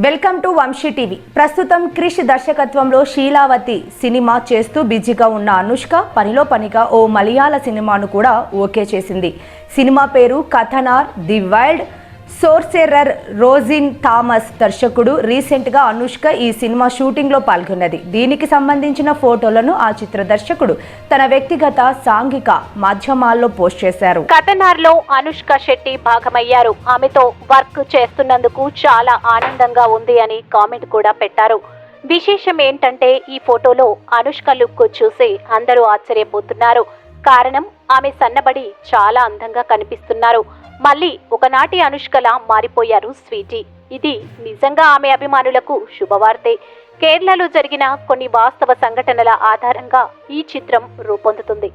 Welcome to Vamsi TV. ప్రస్తుతం క్రిష్ దర్శకత్వంలో శీలావతి cinema చేస్తూ బిజీగా ఉన్న అనుష్క పనిలో పనిగా ఓ మలయాళ సినిమాను కూడా ఓకే చేసింది. సినిమా పేరు కథనార్ ది వైల్డ్ సోర్సెరర్. రోజిన్ థామస్ దర్శకుడు. రీసెంట్గా అనుష్క ఈ సినిమా షూటింగ్లో పాల్గొన్నది. దీనికి సంబంధించిన ఫోటోలను ఆ చిత్ర దర్శకుడు తన వ్యక్తిగత సాంఘిక మాధ్యమాల్లో పోస్ట్ చేశారు. కథనార్లో అనుష్క శెట్టి భాగమయ్యారు. ఆమెతో వర్క్ చేస్తున్నందుకు చాలా ఆనందంగా ఉంది అని కామెంట్ కూడా పెట్టారు. విశేషం ఏంటంటే ఈ ఫోటోలో అనుష్క లుక్ చూసి అందరూ ఆశ్చర్యపోతున్నారు. కారణం ఆమె సన్నబడి చాలా అందంగా కనిపిస్తున్నారు. మళ్ళీ ఒకనాటి అనుష్కలా మారిపోయారు స్వీటీ. ఇది నిజంగా ఆమె అభిమానులకు శుభవార్తే. కేరళలో జరిగిన కొన్ని వాస్తవ సంఘటనల ఆధారంగా ఈ చిత్రం రూపొందుతుంది.